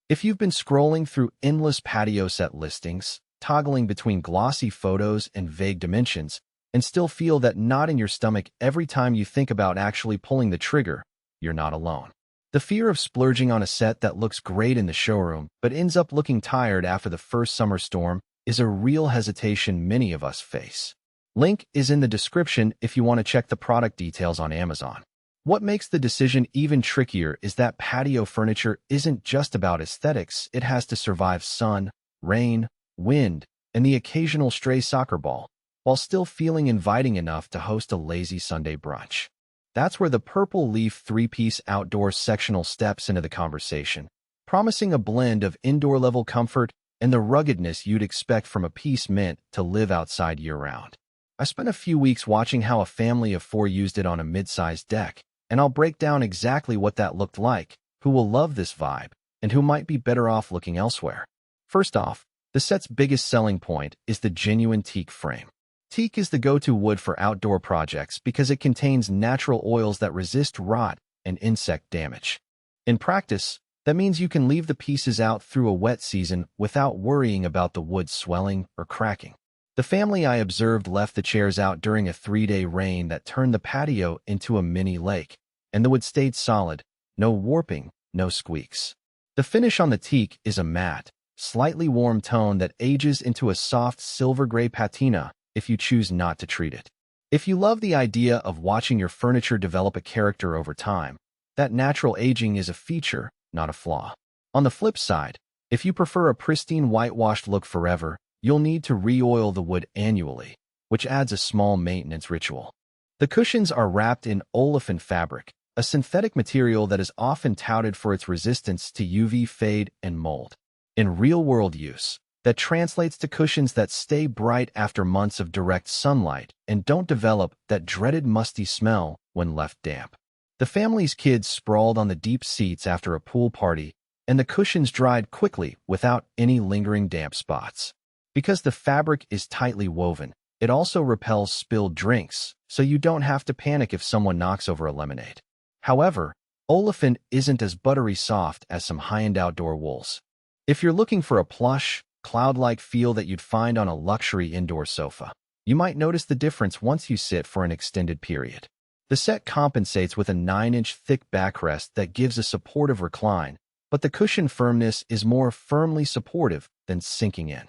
If you've been scrolling through endless patio set listings, toggling between glossy photos and vague dimensions, and still feel that knot in your stomach every time you think about actually pulling the trigger, you're not alone. The fear of splurging on a set that looks great in the showroom but ends up looking tired after the first summer storm is a real hesitation many of us face. Link is in the description if you want to check the product details on Amazon. What makes the decision even trickier is that patio furniture isn't just about aesthetics. It has to survive sun, rain, wind, and the occasional stray soccer ball, while still feeling inviting enough to host a lazy Sunday brunch. That's where the purple leaf three-piece outdoor sectional steps into the conversation, promising a blend of indoor-level comfort and the ruggedness you'd expect from a piece meant to live outside year-round. I spent a few weeks watching how a family of 4 used it on a mid-sized deck, and I'll break down exactly what that looked like, who will love this vibe, and who might be better off looking elsewhere. First off, the set's biggest selling point is the genuine teak frame. Teak is the go-to wood for outdoor projects because it contains natural oils that resist rot and insect damage. In practice, that means you can leave the pieces out through a wet season without worrying about the wood swelling or cracking. The family I observed left the chairs out during a 3-day rain that turned the patio into a mini lake, and the wood stayed solid, no warping, no squeaks. The finish on the teak is a matte, slightly warm tone that ages into a soft silver gray patina if you choose not to treat it. If you love the idea of watching your furniture develop a character over time, that natural aging is a feature, not a flaw. On the flip side, if you prefer a pristine whitewashed look forever, you'll need to re-oil the wood annually, which adds a small maintenance ritual. The cushions are wrapped in olefin fabric, a synthetic material that is often touted for its resistance to UV fade and mold. In real-world use, that translates to cushions that stay bright after months of direct sunlight and don't develop that dreaded musty smell when left damp. The family's kids sprawled on the deep seats after a pool party, and the cushions dried quickly without any lingering damp spots. Because the fabric is tightly woven, it also repels spilled drinks, so you don't have to panic if someone knocks over a lemonade. However, olefin isn't as buttery soft as some high-end outdoor wools. If you're looking for a plush, cloud-like feel that you'd find on a luxury indoor sofa, you might notice the difference once you sit for an extended period. The set compensates with a 9-inch thick backrest that gives a supportive recline, but the cushion firmness is more firmly supportive than sinking in.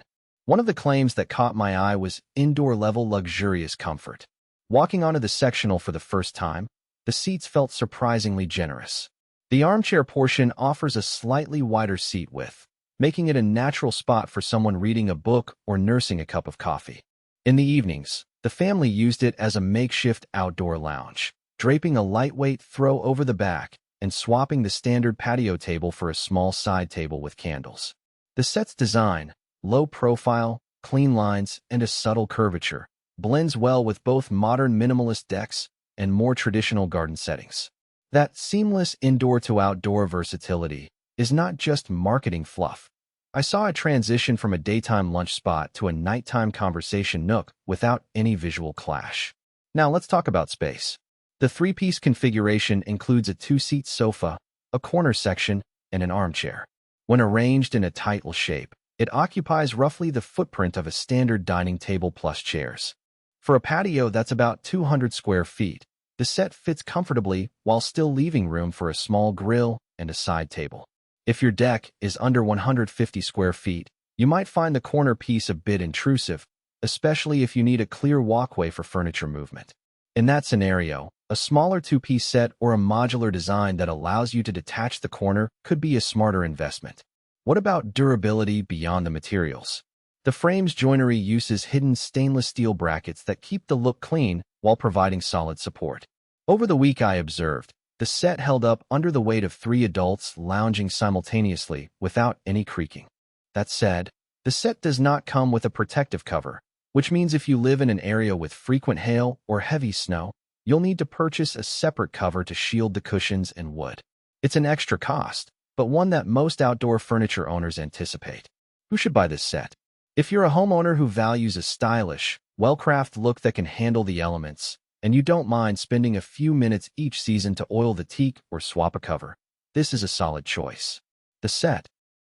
One of the claims that caught my eye was indoor-level luxurious comfort. Walking onto the sectional for the first time, the seats felt surprisingly generous. The armchair portion offers a slightly wider seat width, making it a natural spot for someone reading a book or nursing a cup of coffee. In the evenings, the family used it as a makeshift outdoor lounge, draping a lightweight throw over the back and swapping the standard patio table for a small side table with candles. The set's design, low profile, clean lines, and a subtle curvature, blends well with both modern minimalist decks and more traditional garden settings. That seamless indoor-to-outdoor versatility is not just marketing fluff. I saw a transition from a daytime lunch spot to a nighttime conversation nook without any visual clash. Now let's talk about space. The 3-piece configuration includes a 2-seat sofa, a corner section, and an armchair. When arranged in a tight L shape, it occupies roughly the footprint of a standard dining table plus chairs. For a patio that's about 200 square feet, the set fits comfortably while still leaving room for a small grill and a side table. If your deck is under 150 square feet, you might find the corner piece a bit intrusive, especially if you need a clear walkway for furniture movement. In that scenario, a smaller 2-piece set or a modular design that allows you to detach the corner could be a smarter investment. What about durability beyond the materials? The frame's joinery uses hidden stainless steel brackets that keep the look clean while providing solid support. Over the week I observed, the set held up under the weight of 3 adults lounging simultaneously without any creaking. That said, the set does not come with a protective cover, which means if you live in an area with frequent hail or heavy snow, you'll need to purchase a separate cover to shield the cushions and wood. It's an extra cost, but one that most outdoor furniture owners anticipate. Who should buy this set? If you're a homeowner who values a stylish, well-crafted look that can handle the elements, and you don't mind spending a few minutes each season to oil the teak or swap a cover, this is a solid choice. The set,